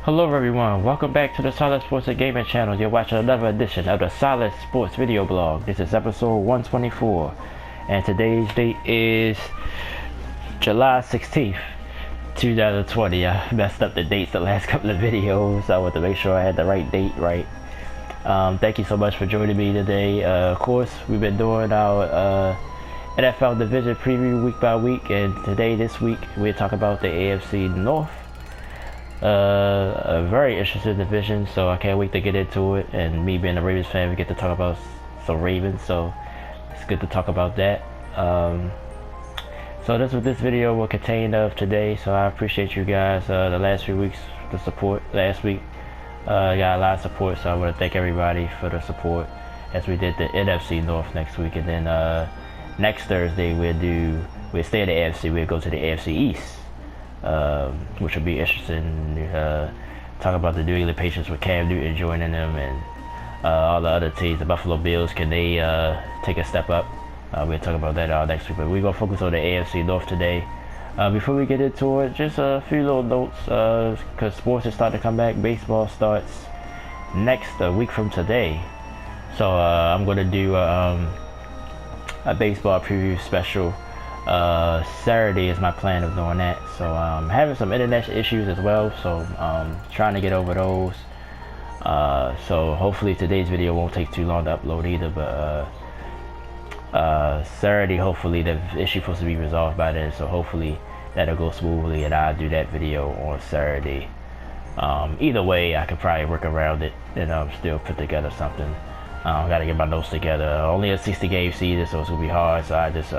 Hello everyone, welcome back to the Solid Sports and Gaming channel. You're watching another edition of the Solid Sports video blog. This is episode 124 and today's date is July 16th, 2020. I messed up the dates the last couple of videos, so I want to make sure I had the right date right. Thank you so much for joining me today. Of course, we've been doing our NFL division preview week by week, and this week, we're talking about the AFC North. A very interesting division, so I can't wait to get into it. And me being a Ravens fan, we get to talk about some Ravens, so it's good to talk about that. So that's what this video will contain of today, so I appreciate you guys the last few weeks, the support. Last week I got a lot of support, so I want to thank everybody for the support as we did the NFC North next week. And then next Thursday we'll stay at the AFC, we'll go to the AFC East, which will be interesting. Talk about the New England Patriots with Cam Newton joining them, and all the other teams. The Buffalo Bills, can they take a step up? We'll talk about that next week, but we're going to focus on the AFC North today. Before we get into it, just a few little notes, because sports is starting to come back. Baseball starts next week from today, so I'm going to do a baseball preview special. Saturday is my plan of doing that, so having some internet issues as well, so trying to get over those. So hopefully today's video won't take too long to upload either, but Saturday, hopefully the issue supposed to be resolved by then, so hopefully that'll go smoothly and I'll do that video on Saturday. Either way, I could probably work around it and still put together something. Gotta get my notes together. Only a 60 game season, so it's gonna be hard, so I just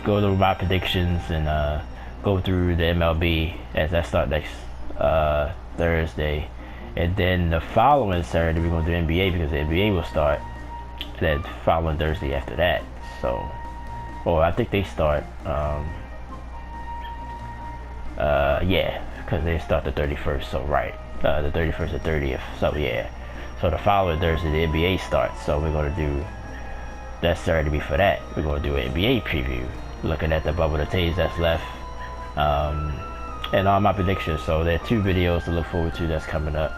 go through my predictions and go through the MLB as I start next Thursday, and then the following Saturday we're going to do NBA, because the NBA will start that following Thursday after that. So, or I think they start yeah, because they start the 31st, so right, the 31st and 30th, so yeah, so the following Thursday the NBA starts, so we're going to do that Saturday. For that, we're going to do an NBA preview, looking at the bubble of teams that's left, and all my predictions. So there are two videos to look forward to that's coming up,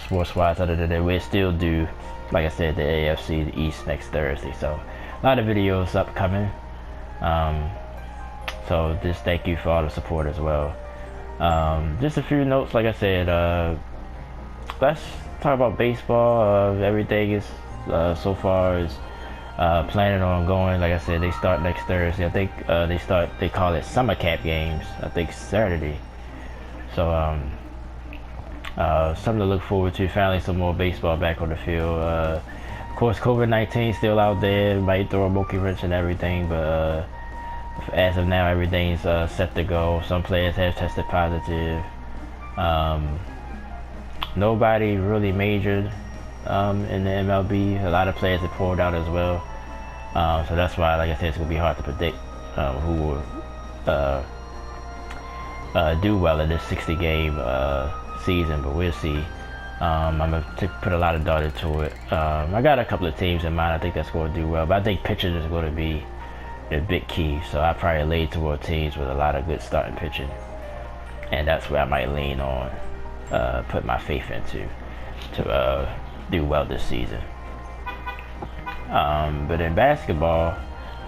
sports wise. Other than that, we'll still do, like I said, the AFC East next Thursday, so a lot of videos upcoming. So just thank you for all the support as well. Just a few notes, like I said, let's talk about baseball. Everything is so far is planning on going. Like I said, they start next Thursday. I think they call it summer camp games, I think Saturday. So something to look forward to. Finally some more baseball back on the field. Of course, COVID-19 still out there, might throw a monkey wrench and everything, but as of now everything's set to go. Some players have tested positive. Nobody really majored in the MLB. A lot of players have pulled out as well. So that's why, like I said, it's going to be hard to predict who will do well in this 60 game season, but we'll see. I'm going to put a lot of thought into it. I got a couple of teams in mind I think that's going to do well, but I think pitching is going to be a big key, so I probably lean toward teams with a lot of good starting pitching, and that's where I might lean on, put my faith into to do well this season. But in basketball,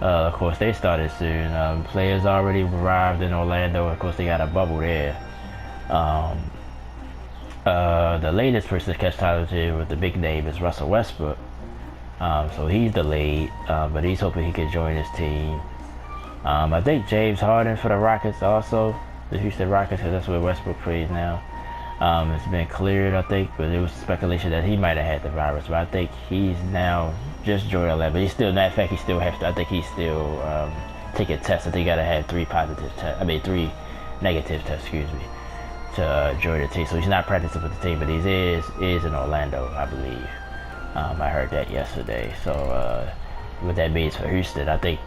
of course, they started soon. Players already arrived in Orlando. Of course, they got a bubble there. The latest person to catch positive with the big name is Russell Westbrook. So he's delayed, but he's hoping he can join his team. I think James Harden for the Rockets also, the Houston Rockets, because that's where Westbrook plays now. It's been cleared, I think, but there was speculation that he might have had the virus, but I think he's now just joined 11. But he's still, in fact, he still has to, I think he's still taking tests. I think he got to have 3 negative tests, excuse me, to join the team. So he's not practicing with the team, but he is in Orlando, I believe. I heard that yesterday. So what that means for Houston, I think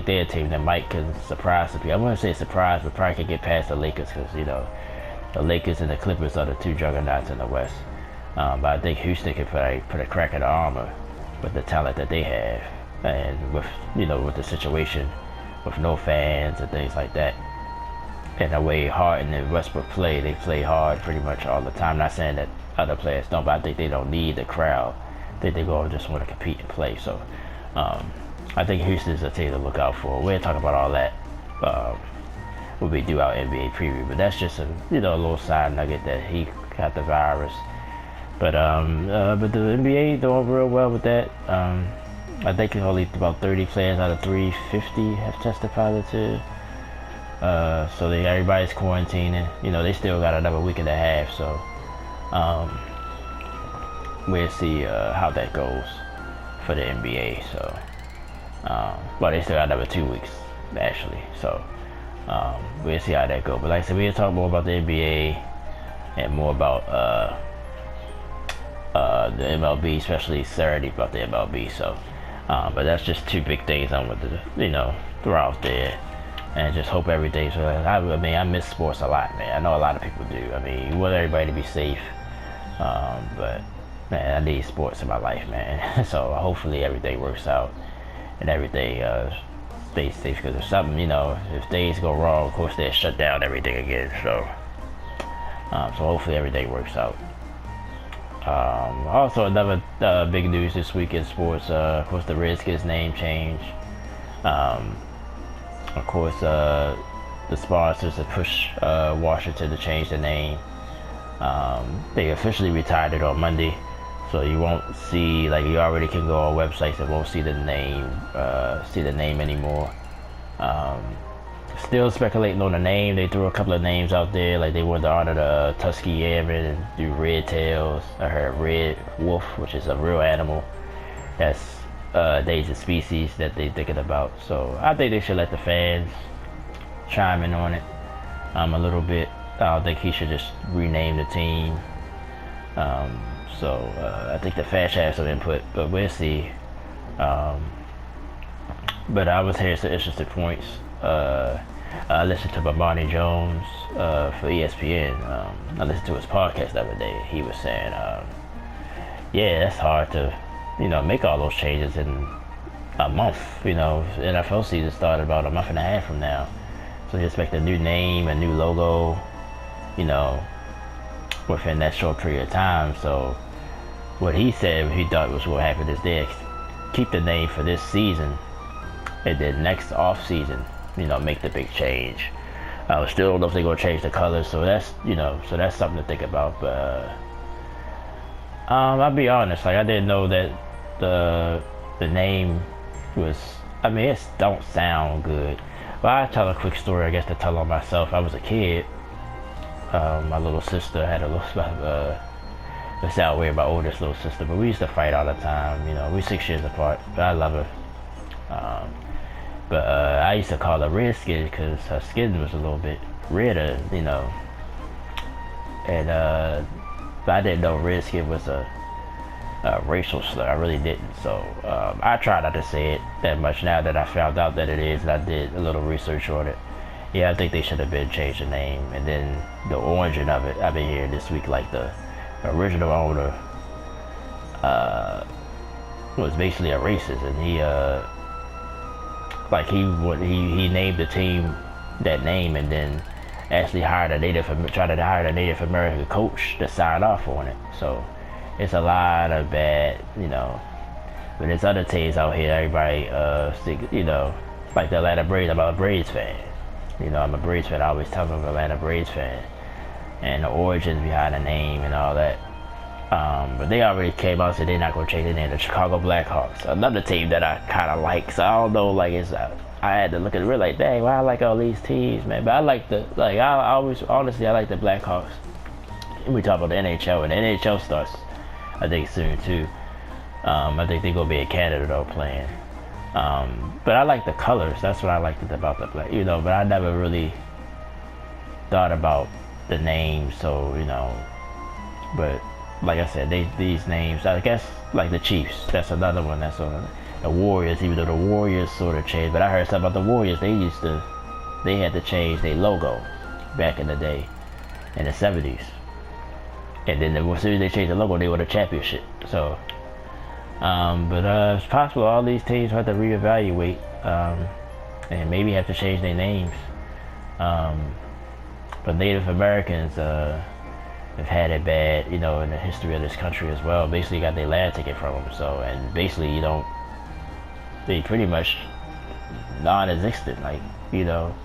they're a team that might can surprise some people. I wouldn't say surprise, but probably can get past the Lakers, because the Lakers and the Clippers are the two juggernauts in the West. But I think Houston can put a crack in the armor with the talent that they have, and with with the situation with no fans and things like that. in a way Harden and Westbrook play. They play hard pretty much all the time. Not saying that other players don't, but I think they don't need the crowd. I think they go just want to compete and play. So I think Houston's a team to look out for. We'll talk about all that when we do our NBA preview. But that's just a a little side nugget that he got the virus. But the NBA doing real well with that. I think only about 30 players out of 350 have tested positive. So everybody's quarantining. They still got another week and a half. So we'll see how that goes for the NBA. So, but they still got another 2 weeks actually. So we'll see how that goes. But like I said, we'll talk more about the NBA and more about the MLB, especially Saturday about the MLB. So, but that's just two big things I want to throw out there, and just hope everything's. I mean, I miss sports a lot, man. I know a lot of people do. I mean, you want everybody to be safe, but man, I need sports in my life, man. So hopefully everything works out and everything stays safe. Because if something, if things go wrong, of course they'll shut down everything again. So, so hopefully everything works out. Also, another big news this week in sports. Of course, the Redskins name change. Of course, the sponsors have pushed Washington to change the name. They officially retired it on Monday, so you won't see, like, you already can go on websites and won't see the name anymore. Still speculating on the name. They threw a couple of names out there, like they wanted to honor the Tuskegee Airmen and do Red Tails. I heard Red Wolf, which is a real animal. That's endangered species that they're thinking about. So I think they should let the fans chime in on it a little bit. I don't think he should just rename the team. So I think the fans should have some input, but we'll see. But I was hearing some interesting points. I listened to Bomani Jones for ESPN. I listened to his podcast the other day. He was saying, yeah, it's hard to, make all those changes in a month. The NFL season started about a month and a half from now. So you expect a new name, a new logo, within that short period of time. So what he said he thought was what happened is they keep the name for this season, and then next off season, make the big change. I still don't know if they're gonna change the colors, so that's that's something to think about. But I'll be honest, like I didn't know that the name was. I mean, it don't sound good. But I tell a quick story, I guess, to tell on myself. I was a kid. My little sister had a little. It sounds weird, my oldest little sister, but we used to fight all the time. We're 6 years apart, but I love her. But I used to call her Redskin because her skin was a little bit redder, and but I didn't know Redskin was a racial slur. I really didn't. So I try not to say it that much now that I found out that it is, and I did a little research on it. Yeah, I think they should have been changed the name. And then the origin of it, I've been hearing this week, like the original owner was basically a racist, and he named the team that name, and then actually tried to hire a Native American coach to sign off on it. So it's a lot of bad, But there's other teams out here, everybody, like the Atlanta Braves. I'm a Braves fan. I'm a Braves fan. I always tell them I'm an Atlanta Braves fan. And the origins behind the name and all that. But they already came out and said they're not going to change their name. The Chicago Blackhawks, another team that I kind of like. So I don't know, like, I had to look at it, really, like, dang, why I like all these teams, man. But I like I always, honestly, I like the Blackhawks. And we talk about the NHL, and the NHL starts, I think, soon too. I think they're going to be in Canada, though, playing. But I like the colors. That's what I liked about the Black, but I never really thought about the name. So, but like I said, these names, I guess, like the Chiefs, that's another one. That's on the Warriors, even though the Warriors sort of changed. But I heard something about the Warriors. They had to change their logo back in the day, in the 70s. And then as soon as they changed the logo, they won a championship. So, but it's possible all these teams have to reevaluate, and maybe have to change their names. But Native Americans have had it bad, you know, in the history of this country as well. Basically, got their land taken from them. So, and basically, you don't, they pretty much non-existent, like, you know.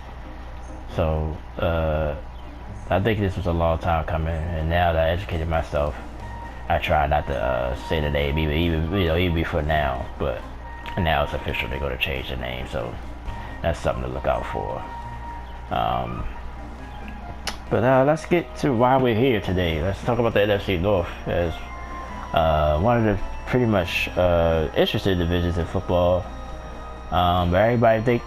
So, I think this was a long time coming, and now that I educated myself, I try not to say the name even before now, but now it's official. They're going to change the name, so that's something to look out for. But let's get to why we're here today. Let's talk about the NFC North as one of the pretty much interesting divisions in football. But everybody think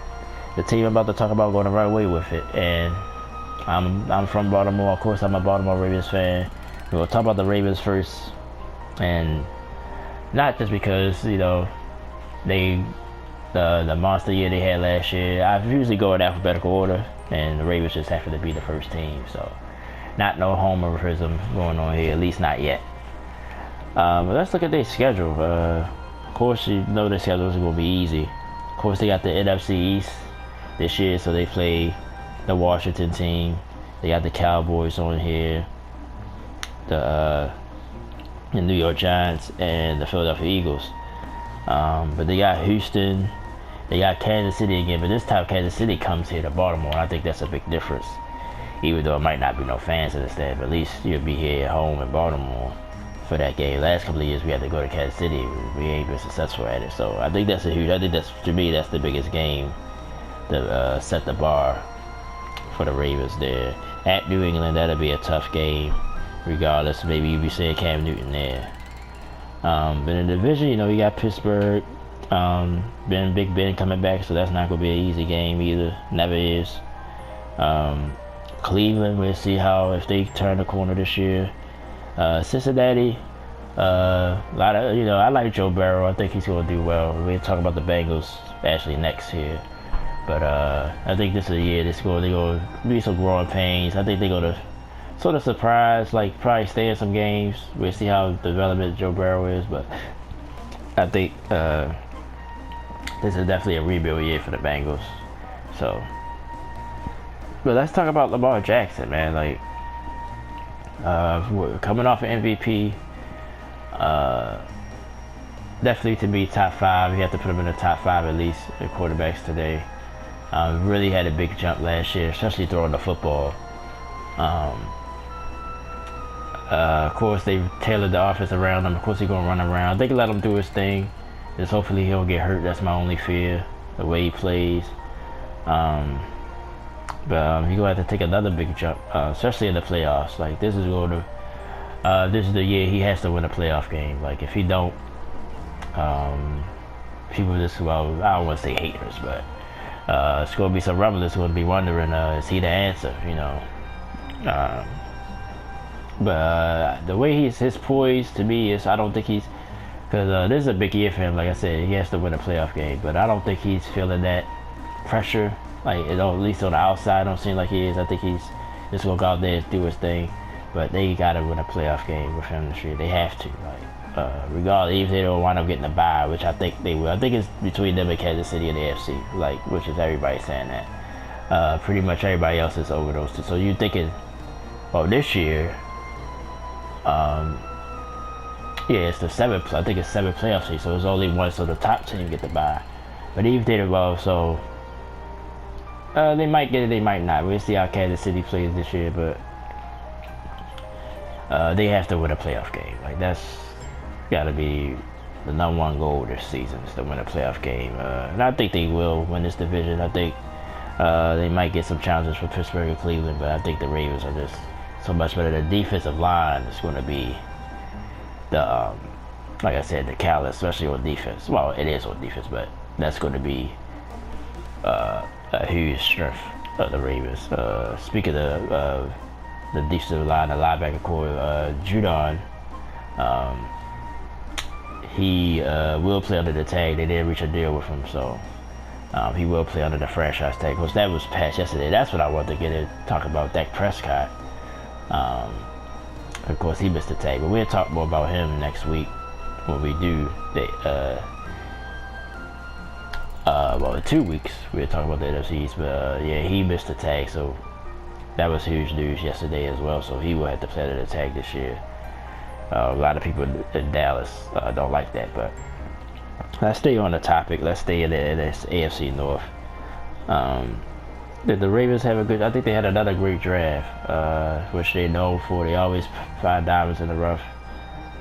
the team I'm about to talk about going to run away with it, and I'm from Baltimore. Of course, I'm a Baltimore Ravens fan. We're gonna talk about the Ravens first, and not just because, you know, they the monster year they had last year. I usually go in alphabetical order, and the Ravens just happen to be the first team. So, not no homerism going on here, at least not yet. But let's look at their schedule. Of course, you know their schedule is gonna be easy. Of course, they got the NFC East this year, so they play the Washington team. They got the Cowboys on here, the New York Giants, and the Philadelphia Eagles. But they got Houston, they got Kansas City again, but this time Kansas City comes here to Baltimore, and I think that's a big difference. Even though it might not be no fans in the stand, but at least you'll be here at home in Baltimore for that game. Last couple of years we had to go to Kansas City, we ain't been successful at it. So I think that's a huge, I think that's, to me, that's the biggest game to set the bar for the Ravens there. At New England, that'll be a tough game, regardless. Maybe you'll be seeing Cam Newton there. But in the division, you know, you got Pittsburgh, Big Ben coming back, so that's not going to be an easy game either. Never is. Cleveland, we'll see how, if they turn the corner this year. Cincinnati, a lot of, you know, I like Joe Burrow. I think he's going to do well. We'll talk about the Bengals actually next here. But I think this is a year they're going to be some growing pains. I think they're going to sort of surprise, like probably stay in some games. We'll see how the development Joe Burrow is. But I think this is definitely a rebuild year for the Bengals. So, but let's talk about Lamar Jackson, man. Like, coming off an MVP, definitely to be top 5. You have to put him in the top 5 at least in quarterbacks today. Really had a big jump last year, especially throwing the football. Of course, they tailored the offense around him. Of course, he's going to run around. They can let him do his thing. Just hopefully he don't get hurt. That's my only fear, the way he plays. But he's going to have to take another big jump, especially in the playoffs. Like, this is the year he has to win a playoff game. Like, if he don't, people just, well, I don't want to say haters, but it's going to be some rumblers going to be wondering, is he the answer, you know? But the way his poise to me is, I don't think he's, because this is a big year for him. Like I said, he has to win a playoff game, but I don't think he's feeling that pressure. Like, at least on the outside, I don't seem like he is. I think he's just going to go out there and do his thing. But they got to win a playoff game with him this year. They have to. Like, regardless, even if they don't wind up getting a bye, which I think they will. I think it's between them and Kansas City and the AFC, like, which is everybody saying that. Pretty much everybody else is over those two. So you're thinking, oh, this year, yeah, it's the seventh. I think it's 7 playoff seeds, so there's only one. So the top team get the bye. But even if they did well, so they might get it, they might not. We'll see how Kansas City plays this year, but they have to win a playoff game. Like, that's got to be the #1 goal this season, is to win a playoff game. And I think they will win this division. I think they might get some challenges for Pittsburgh and Cleveland, but I think the Ravens are just so much better. The defensive line is going to be the, like I said, the catalyst, especially on defense. Well, it is on defense, but that's going to be a huge strength of the Ravens. Speaking of the defensive line, the linebacker core, Judon, he will play under the tag. They did reach a deal with him, so he will play under the franchise tag. Because that was passed yesterday. That's what I wanted to get to talk about, Dak Prescott. Of course, he missed the tag, but we'll talk more about him next week when we do the well, in 2 weeks we'll talk about the NFC East. But yeah, he missed the tag, so that was huge news yesterday as well. So he will have to play the tag this year. A lot of people in Dallas don't like that, but let's stay on the topic. Let's stay in this AFC North. Did the Ravens have a good? I think they had another great draft, which they know for. They always find diamonds in the rough,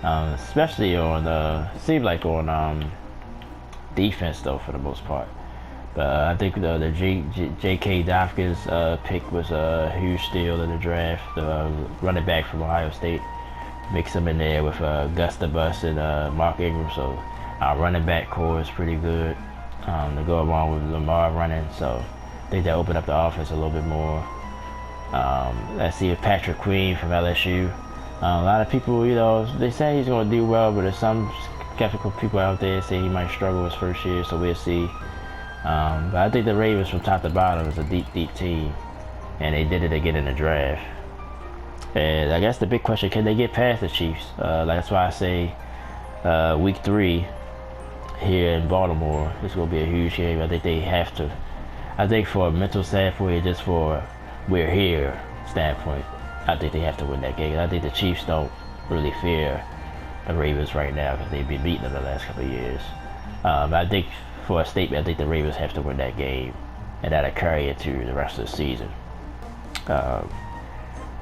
especially on seemed like on defense though for the most part. But I think the J.K. Dobbins pick was a huge steal in the draft. The running back from Ohio State, mix him in there with Gus the Bus and Mark Ingram. So our running back core is pretty good to go along with Lamar running. So I think that opened up the offense a little bit more. Let's see if Patrick Queen from LSU. A lot of people, they say he's going to do well, but there's some skeptical people out there say he might struggle his first year, so we'll see. But I think the Ravens from top to bottom is a deep team, and they did it again in the draft. And I guess the big question, can they get past the Chiefs? That's why I say week 3 here in Baltimore is going to be a huge game. I think they have to. I think for a mental standpoint, just for we're here standpoint, I think they have to win that game. I think the Chiefs don't really fear the Ravens right now because they've been beating them the last couple of years. I think for a statement, I think the Ravens have to win that game, and that'll carry it to the rest of the season. But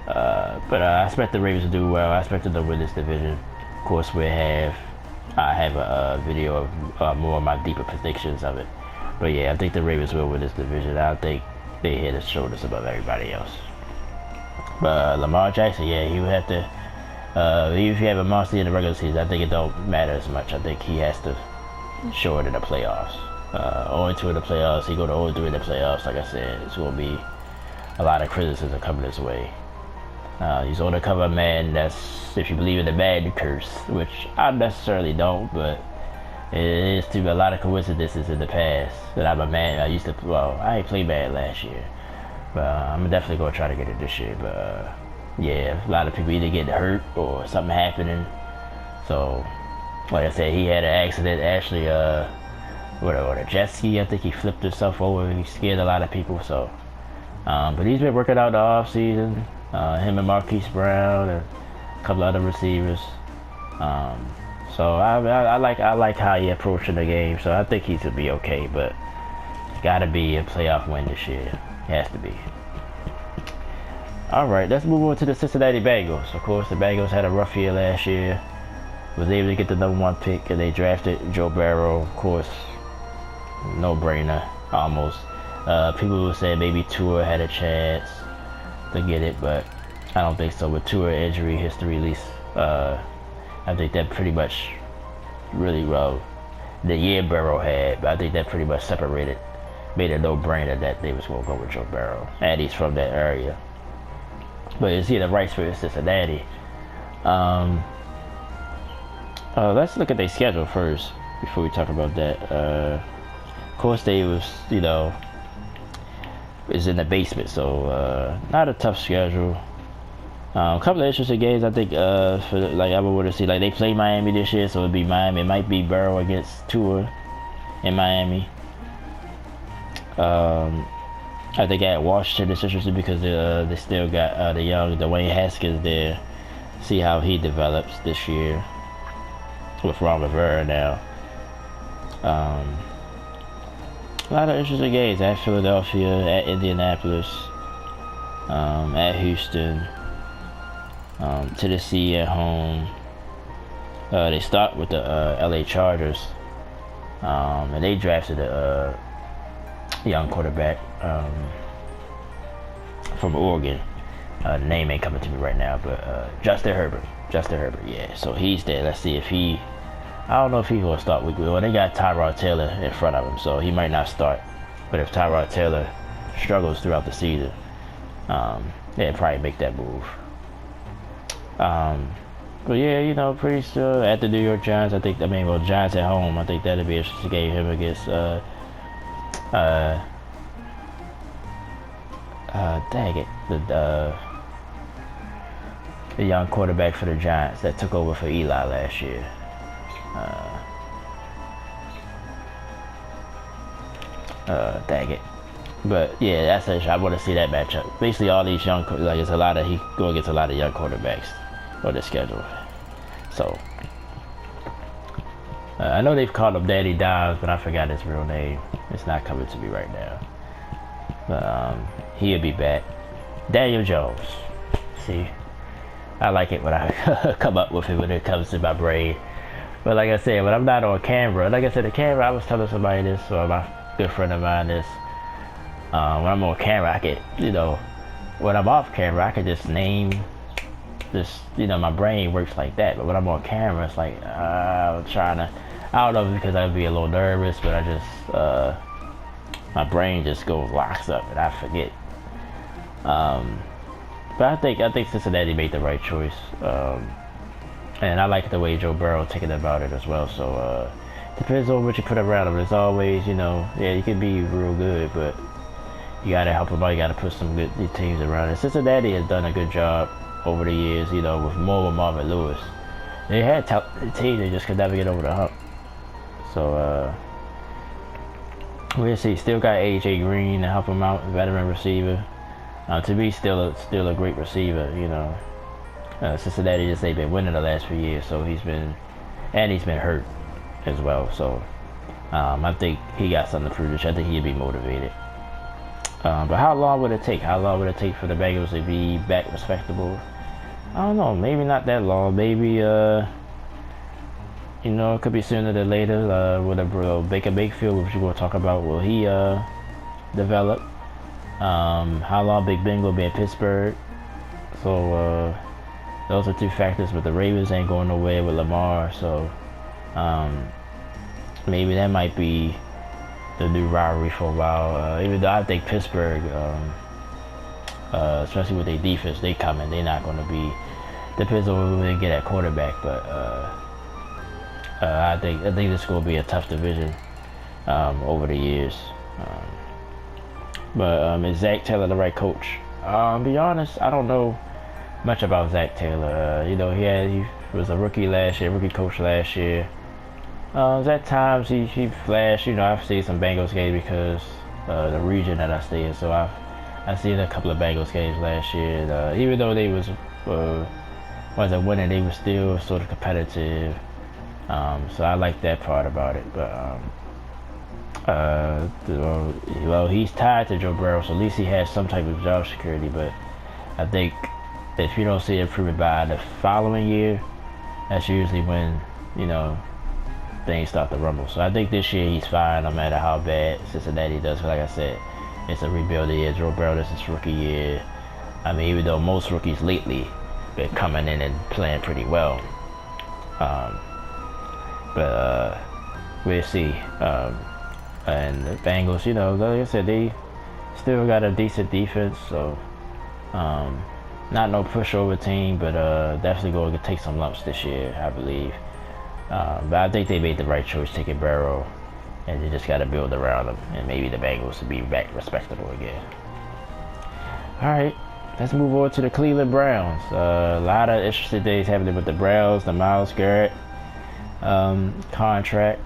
I expect the Ravens to do well. I expect them to win this division. Of course, I have a video of more of my deeper predictions of it. But yeah, I think the Ravens will win this division. I think they head and shoulders above everybody else. But Lamar Jackson, yeah, he would have to. Even if you have a monster in the regular season, I think it don't matter as much. I think he has to show it in the playoffs. 0-2 in the playoffs. He go to 0-3 in the playoffs. Like I said, it's going to be a lot of criticism coming his way. He's on the cover of man that's, if you believe in the Madden curse, which I necessarily don't, but it is to a lot of coincidences in the past that I'm a man. I ain't played bad last year, but I'm definitely going to try to get it this year. But yeah, a lot of people either getting hurt or something happening. So, like I said, he had an accident actually, on a jet ski. I think he flipped himself over and he scared a lot of people. So, but he's been working out the off season. Him and Marquise Brown and a couple other receivers. So I like how he approaching the game. So I think he's gonna be okay, but it's gotta be a playoff win this year. It has to be. All right, let's move on to the Cincinnati Bengals. Of course, the Bengals had a rough year last year. Was able to get the #1 pick, and they drafted Joe Burrow. Of course, no-brainer, almost. People will say maybe Tua had a chance to get it, but I don't think so. With Tua injury history, at least, I think that pretty much really the year Burrow had, but I think that pretty much separated, made a no-brainer that they was going to go with Joe Burrow, and he's from that area. But is he the right fit in Cincinnati? Let's look at their schedule first before we talk about that. Of course, they was, is in the basement, so not a tough schedule. A couple of interesting games, I think. I would want to see, they play Miami this year, so it'd be Miami. It might be Burrow against Tua in Miami. I think at Washington it's interesting because they still got the young Dwayne Haskins there. See how he develops this year with Ron Rivera now. A lot of interesting games at Philadelphia, at Indianapolis, at Houston, Tennessee at home. They start with the LA Chargers, and they drafted a young quarterback from Oregon. The name ain't coming to me right now, but Justin Herbert, yeah. So he's there. Let's see if I don't know if he's going to start week 1. Well, they got Tyrod Taylor in front of him, so he might not start. But if Tyrod Taylor struggles throughout the season, they'll probably make that move. But yeah, pretty sure at the New York Giants, Giants at home, I think that'll be an interesting game. Him against, dang it, the young quarterback for the Giants that took over for Eli last year. Dang it. But yeah, that's it. I want to see that matchup. Basically, all these young, like it's a lot of he go against a lot of young quarterbacks on the schedule. So I know they've called him Daddy Dimes, but I forgot his real name. It's not coming to me right now. But he'll be back. Daniel Jones. See, I like it when I come up with it when it comes to my brain. But like I said, when I'm not on camera, like I said, the camera, I was telling somebody this, or my good friend of mine this. When I'm on camera, I could, when I'm off camera, I could just name this, my brain works like that. But when I'm on camera, it's like, I'm trying to, I don't know if it's because I'd be a little nervous, but I just, my brain just locks up and I forget. But I think Cincinnati made the right choice. And I like the way Joe Burrow taking about it as well. So, depends on what you put around him. As always, yeah, you can be real good, but you gotta help him out. You gotta put some good teams around it. Cincinnati has done a good job over the years, with more with Marvin Lewis. They had teams, they just could never get over the hump. So we'll see. Still got AJ Green to help him out, veteran receiver. To me, still a great receiver. Cincinnati they've been winning the last few years, so he's been hurt as well. So I think he got something to prove. I think he'd be motivated. But how long would it take? How long would it take for the Bengals to be back respectable? I don't know. Maybe not that long. Maybe it could be sooner than later. With a Baker Mayfield, which we're going to talk about, will he develop? How long Big Ben will be in Pittsburgh? So those are two factors. But the Ravens ain't going nowhere with Lamar, so maybe that might be the new rivalry for a while. Even though I think Pittsburgh, especially with their defense, they coming. They're not going to be. Depends on who they get at quarterback, but I think this is going to be a tough division over the years. But is Zach Taylor the right coach? Be honest, I don't know much about Zach Taylor. He was a rookie coach last year. At times he flashed. I've seen some Bengals games because the region that I stay in. So I've seen a couple of Bengals games last year. Even though they wasn't winning, they were still sort of competitive. So I like that part about it. But he's tied to Joe Burrow, so at least he has some type of job security. But I think if you don't see improvement by the following year, that's usually when things start to rumble. So I think this year he's fine, no matter how bad Cincinnati does. Like I said, it's a rebuilding year. Joe Burrow, this is his rookie year. I mean, even though most rookies lately been coming in and playing pretty well, but we'll see. And the Bengals, like I said, they still got a decent defense, so not no pushover team, but definitely going to take some lumps this year, I believe. But I think they made the right choice taking Burrow, and they just got to build around them, and maybe the Bengals will be back respectable again. All right, let's move on to the Cleveland Browns. A lot of interesting things happening with the Browns. The Myles Garrett contract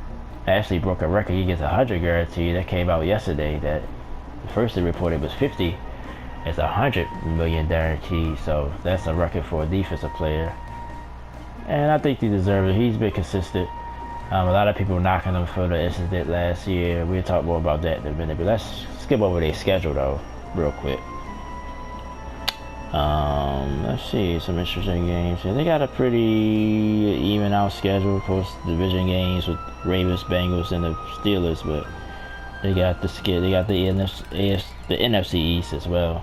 actually broke a record. He gets 100 guarantee. That came out yesterday. That first they reported was 50. It's 100 million guarantee. So that's a record for a defensive player. And I think he deserves it. He's been consistent. A lot of people knocking him for the incident last year. We'll talk more about that in a minute. But let's skip over their schedule though, real quick. Let's see some interesting games. They got a pretty even out schedule. Of course, division games with Ravens, Bengals, and the Steelers, but they got the NFC East as well.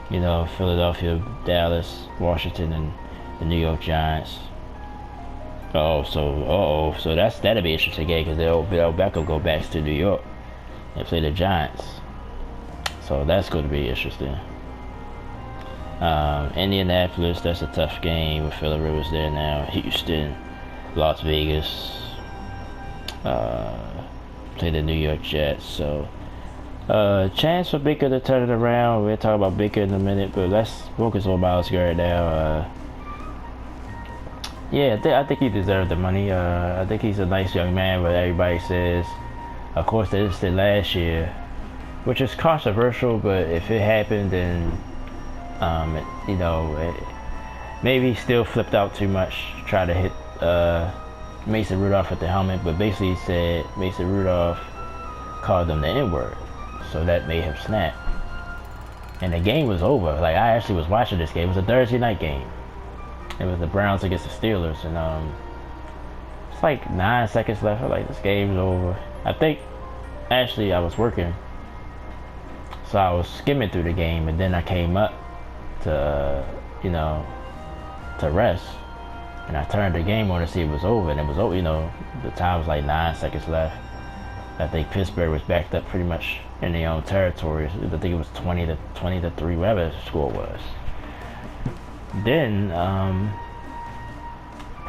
Philadelphia, Dallas, Washington, and the New York Giants. So that'll be an interesting game because they'll Beckham go back to New York and play the Giants. So that's going to be interesting. Indianapolis, that's a tough game with Phillip Rivers there now. Houston, Las Vegas, play the New York Jets. So chance for Baker to turn it around. We'll talk about Baker in a minute, but let's focus on Myles Garrett now. I think he deserved the money. I think he's a nice young man, but everybody says, of course, they did last year which is controversial. But if it happened, then you know, maybe he still flipped out too much, tried to hit Mason Rudolph with the helmet, but basically he said Mason Rudolph called him the N-word, so that made him snap. And the game was over. Like, I actually was watching this game. It was a Thursday night game. It was the Browns against the Steelers, and it's like 9 seconds left. I'm like, this game's over. I think actually I was working, so I was skimming through the game, and then I came up to you know, to rest, and I turned the game on to see it was over, and it was over. You know, the time was like 9 seconds left. I think Pittsburgh was backed up pretty much in their own territory. I think it was 20 to 3, whatever the score was. Then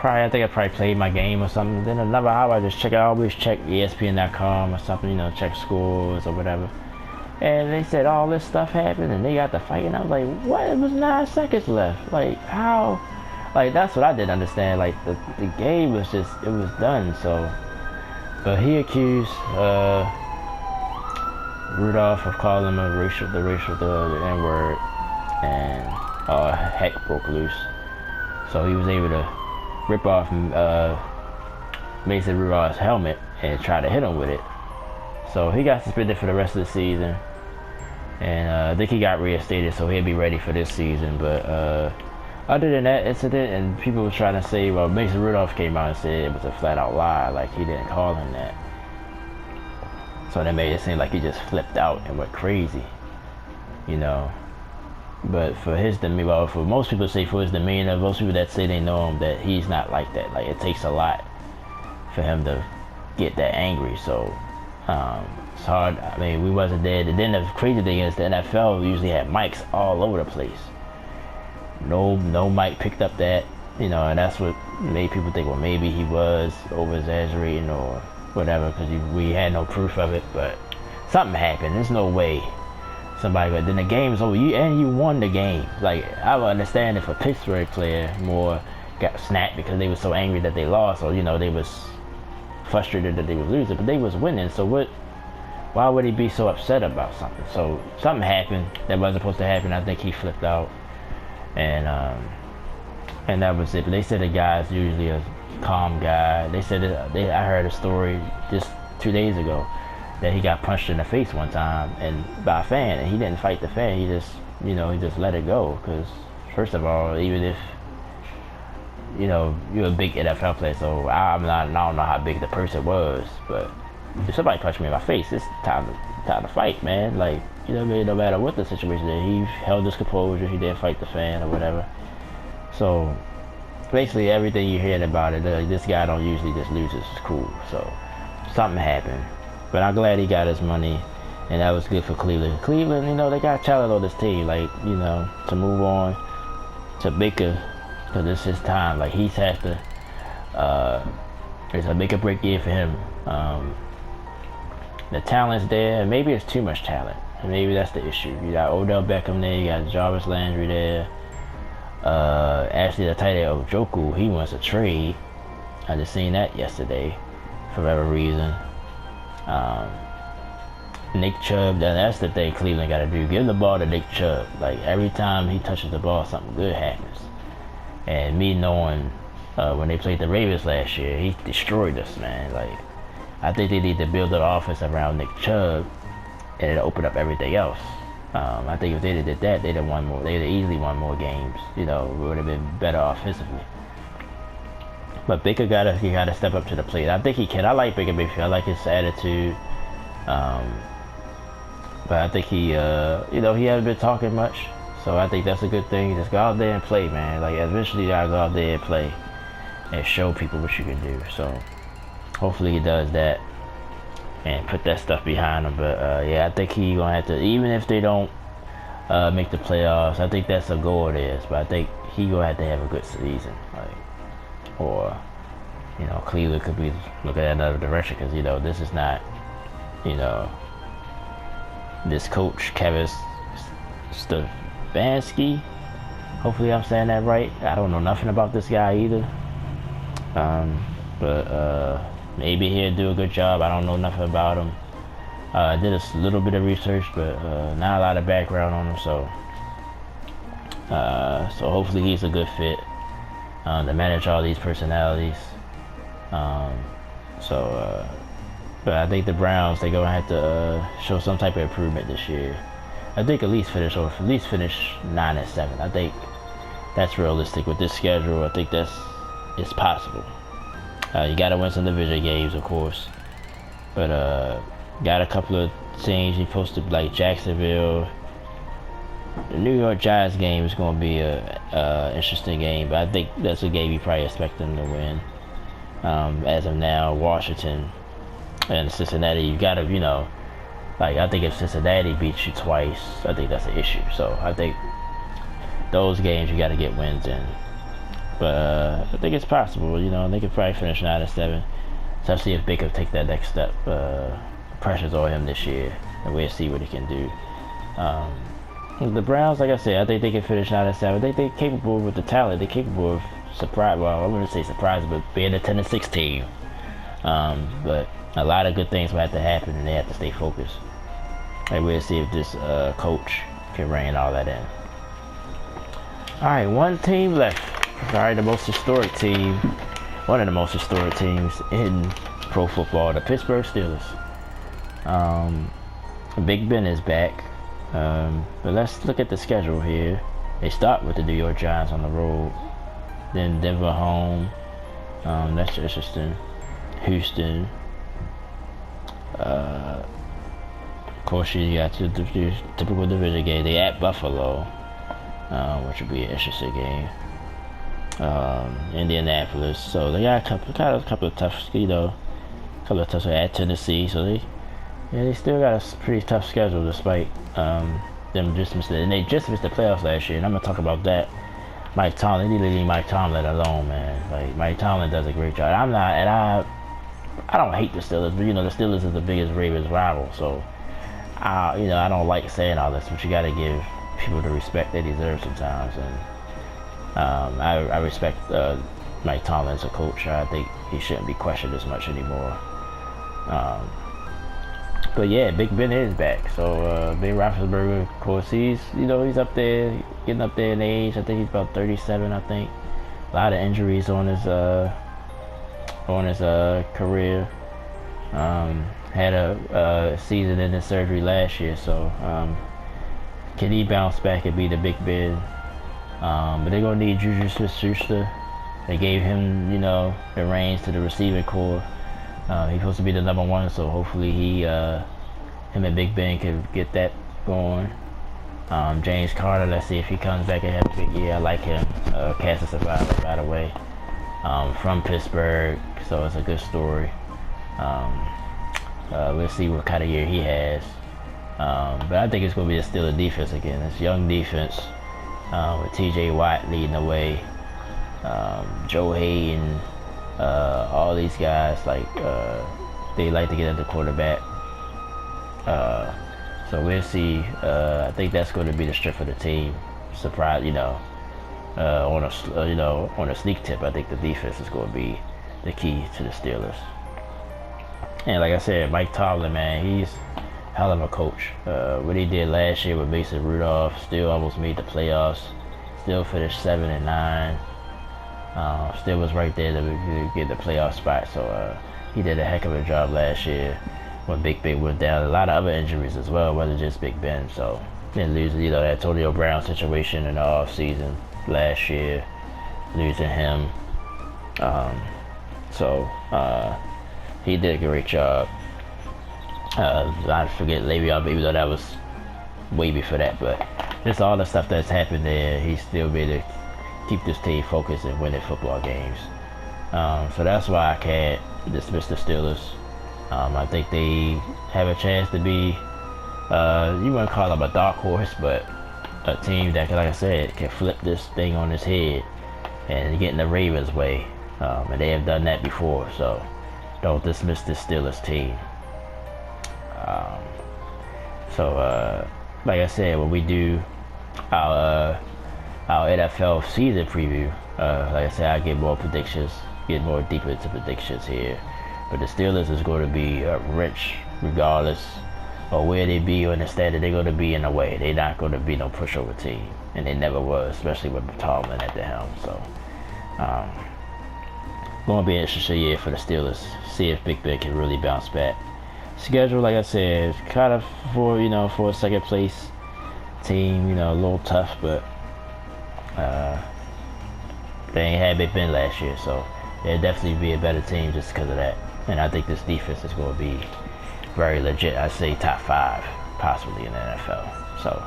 I think I probably played my game or something. Then another hour I just check. I always check ESPN.com or something, you know, check scores or whatever. And they said all this stuff happened and they got the fight, and I was like, what? It was 9 seconds left. Like, how? Like, that's what I didn't understand. Like, the game was just, it was done. So, but he accused Rudolph of calling him the N-word, and heck broke loose. So he was able to rip off Mason Rudolph's helmet and try to hit him with it. So he got suspended for the rest of the season, and I think he got reinstated, so he'll be ready for this season. But other than that incident, and people were trying to say, well, Mason Rudolph came out and said it was a flat out lie, like he didn't call him that. So that made it seem like he just flipped out and went crazy, you know. But for his demeanor, well, for most people say for his demeanor, most people that say they know him, that he's not like that. Like, it takes a lot for him to get that angry. So it's hard. I mean, we wasn't there. And then the crazy thing is the NFL usually had mics all over the place. No mic picked up that, you know, and that's what made people think, well, maybe he was over exaggerating or whatever, because we had no proof of it. But something happened. There's no way somebody. But then the game's over. You won the game. Like, I would understand if a Pittsburgh player more got snapped because they were so angry that they lost, or, you know, they was frustrated that they was losing, but they was winning. So what? Why would he be so upset about something? So something happened that wasn't supposed to happen. I think he flipped out, and that was it. But they said the guy's usually a calm guy. They said I heard a story just 2 days ago that he got punched in the face one time and by a fan, and he didn't fight the fan. He just, you know, he just let it go. Because first of all, even if, you know, you're a big NFL player, so I don't know how big the person was, but if somebody punched me in my face, it's time to fight, man. Like, you know what I mean? No matter what the situation is, he held his composure. He didn't fight the fan or whatever. So basically, everything you're hearing about it, this guy don't usually just lose his cool. So something happened. But I'm glad he got his money, and that was good for Cleveland. Cleveland, you know, they got talent on this team, like, you know, to move on to Baker, because it's his time. Like, he's had to, it's a make or break year for him. The talent's there, and maybe it's too much talent, and maybe that's the issue. You got Odell Beckham there, you got Jarvis Landry there. Actually, the tight end of Joku, he wants a trade. I just seen that yesterday, for whatever reason. Nick Chubb, that's the thing Cleveland got to do. Give the ball to Nick Chubb. Like, every time he touches the ball, something good happens. And me knowing when they played the Ravens last year, he destroyed us, man. Like, I think they need to build an offense around Nick Chubb, and it'll open up everything else. I think if they did that, they'd have won more. They'd have easily won more games. You know, it would have been better offensively. But Baker gotta step up to the plate. I think he can. I like Baker Mayfield. I like his attitude. But I think he, you know, he hasn't been talking much. So I think that's a good thing. Just go out there and play, man. Like, eventually you gotta go out there and play and show people what you can do. So hopefully he does that and put that stuff behind him. But yeah, I think he gonna have to, even if they don't make the playoffs, I think that's a goal of theirs. But I think he gonna have to have a good season, like, or, you know, Cleveland could be looking at another direction, because, you know, this is not, you know, this coach Kevin Stefanski. Hopefully I'm saying that right. I don't know nothing about this guy either. But maybe he'll do a good job. I don't know nothing about him. I did a little bit of research, but not a lot of background on him. So hopefully he's a good fit to manage all these personalities. But I think the Browns, they're gonna have to show some type of improvement this year. I think at least finish 9-7. I think that's realistic with this schedule. I think it's possible. You gotta win some division games, of course, but got a couple of teams you posted like Jacksonville. The New York Giants game is going to be a interesting game, but I think that's a game you probably expect them to win. As of now, Washington and Cincinnati, you got to, I think if Cincinnati beats you twice, I think that's an issue. So I think those games you got to get wins in. But I think it's possible, they could probably finish 9-7, especially if Baker take that next step. Pressure's on him this year, and we'll see what he can do. The Browns, like I said, I think they can finish 9-7. I think they're capable with the talent. They're capable of surprise. Well, I wouldn't say surprise, but being a 10-6 team. But a lot of good things will have to happen, and they have to stay focused. And we'll see if this coach can rein all that in. All right, one team left. All right, the most historic team, one of the most historic teams in pro football, the Pittsburgh Steelers. Big Ben is back. But let's look at the schedule here. They start with the New York Giants on the road, then Denver home. That's interesting. Houston. Of course, you got the typical division game. They at Buffalo, which would be an interesting game. Indianapolis. So they got a couple of tough, at Tennessee. So they still got a pretty tough schedule despite them just missed it. And they just missed the playoffs last year. And I'm gonna talk about that. Mike Tomlin, they need to leave Mike Tomlin alone, man. Like Mike Tomlin does a great job. I don't hate the Steelers, but the Steelers is the biggest Ravens rival. So I don't like saying all this, but you got to give people the respect they deserve sometimes. And I respect Mike Tomlin as a coach. I think he shouldn't be questioned as much anymore. But yeah, Big Ben is back. So Ben Roethlisberger, of course, he's up there, getting up there in age. I think he's about 37. I think a lot of injuries on his career. Had a season-ending surgery last year. So can he bounce back and be the Big Ben? But they're gonna need Juju Smith-Schuster. They gave him, the reins to the receiving core. He's supposed to be the number one, so hopefully him and Big Ben can get that going. James Carter, let's see if he comes back and has a big year. I like him. Cancer survivor, by the way, from Pittsburgh, so it's a good story. Let's see what kind of year he has. But I think it's going to be a Steelers defense again. It's young defense with T.J. Watt leading the way. Joe Hayden. All these guys they like to get at the quarterback. So we'll see. I think that's going to be the strength of the team. Surprise, on a sneak tip, I think the defense is going to be the key to the Steelers. And like I said, Mike Tomlin, man, he's hell of a coach. What he did last year with Mason Rudolph, still almost made the playoffs. Still finished 7-9. Still was right there to get the playoff spot. So he did a heck of a job last year when Big Ben went down. A lot of other injuries as well, wasn't just Big Ben. So then losing, that Antonio Brown situation in the off season last year, losing him. He did a great job. I forget Le'Veon, even though that was way before that, but just all the stuff that's happened there, he still been able to keep this team focused and winning football games. So that's why I can't dismiss the Steelers. I think they have a chance to be, you wouldn't call them a dark horse, but a team that, like I said, can flip this thing on its head and get in the Ravens' way. And they have done that before, so don't dismiss this Steelers team. Like I said, when we do our NFL season preview, like I said, I get more predictions, get more deeper into predictions here. But the Steelers is going to be rich regardless. or where they be, or instead that they're going to be in a way. They're not going to be no pushover team, and they never was, especially with Tomlin at the helm. So, going to be an interesting year for the Steelers. See if Big Ben can really bounce back. Schedule, like I said, kind of for a second place team, a little tough, but they ain't had Big Ben last year, so they'll definitely be a better team just because of that. And I think this defense is going to be very legit. I'd say top 5, possibly in the NFL. So,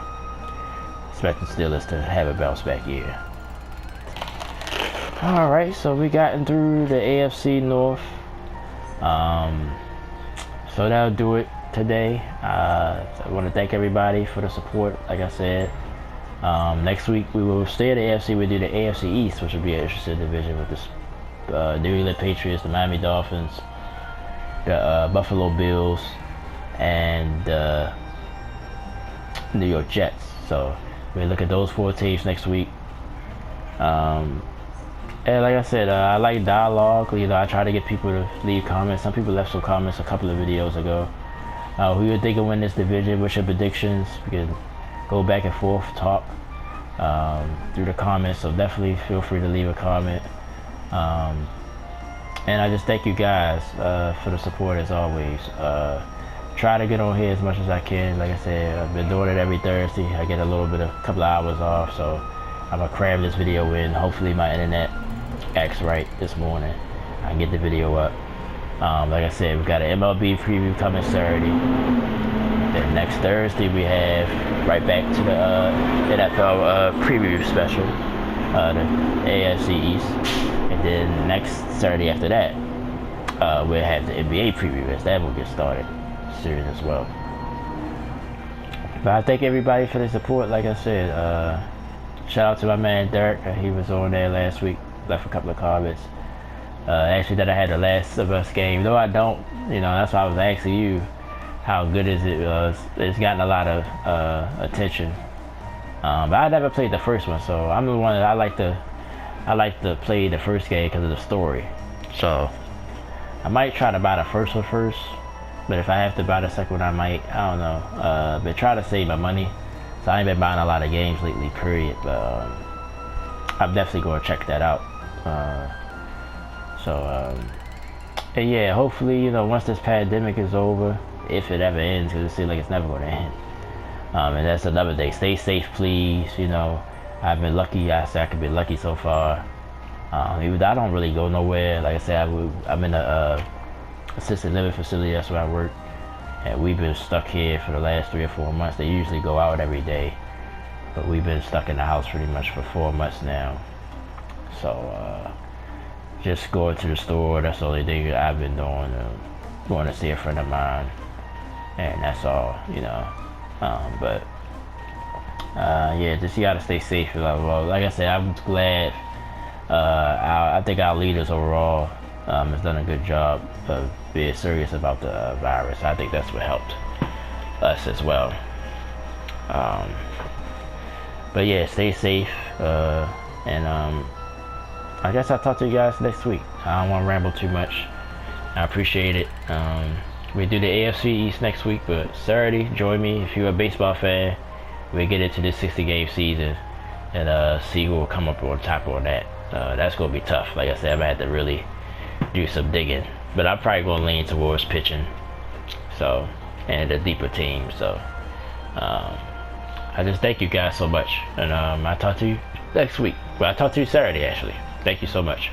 expect the Steelers to have a bounce back year. Alright, so we gotten through the AFC North. So that'll do it today. I want to thank everybody for the support, like I said. Next week we will stay at the AFC. We'll do the AFC East, which will be an interesting division with the New England Patriots, the Miami Dolphins, the Buffalo Bills, and the New York Jets. So we'll look at those 4 teams next week. And like I said, I like dialogue. I try to get people to leave comments. Some people left some comments a couple of videos ago. Who you think will win this division? What's your predictions? We can go back and forth, talk through the comments. So definitely feel free to leave a comment. And I just thank you guys for the support as always. Try to get on here as much as I can. Like I said, I've been doing it every Thursday. I get a couple of hours off, so I'm gonna cram this video in. Hopefully my internet acts right this morning. I can get the video up. Like I said, we got an MLB preview coming Saturday. Then next Thursday we have right back to the NFL preview special, the AFC East. And then next Saturday after that, we'll have the NBA preview, as that will get started soon as well. But I thank everybody for the support. Like I said, shout out to my man Derek. He was on there last week, left a couple of comments. Actually, that I had the Last of Us game. Though I don't, that's why I was asking you how good is it. It's gotten a lot of attention. But I never played the first one, so I'm the one that I like to play the first game because of the story. So I might try to buy the first one first, but if I have to buy the second one, I might. I don't know. But try to save my money. So I ain't been buying a lot of games lately, period. But I'm definitely going to check that out. And yeah, hopefully, once this pandemic is over, if it ever ends, because it seems like it's never going to end. And that's another day. Stay safe, please. I've been lucky. I say I could be lucky so far. Even though I don't really go nowhere. Like I said, I'm in a assisted living facility. That's where I work. And we've been stuck here for the last 3 or 4 months. They usually go out every day, but we've been stuck in the house pretty much for 4 months now. So just going to the store, that's the only thing I've been doing. Going to see a friend of mine, and that's all, yeah, just you gotta stay safe. Like I said, I'm glad. I think our leaders overall has done a good job of being serious about the virus. I think that's what helped us as well. But yeah, stay safe. And I guess I'll talk to you guys next week. I don't want to ramble too much. I appreciate it. We do the AFC East next week, but Saturday, join me if you're a baseball fan. We get into this 60-game season and see who will come up on top on that. That's going to be tough. Like I said, I'm going to have to really do some digging. But I'm probably going to lean towards pitching. So, and the deeper team. So, I just thank you guys so much. And I'll talk to you next week. Well, I'll talk to you Saturday, actually. Thank you so much.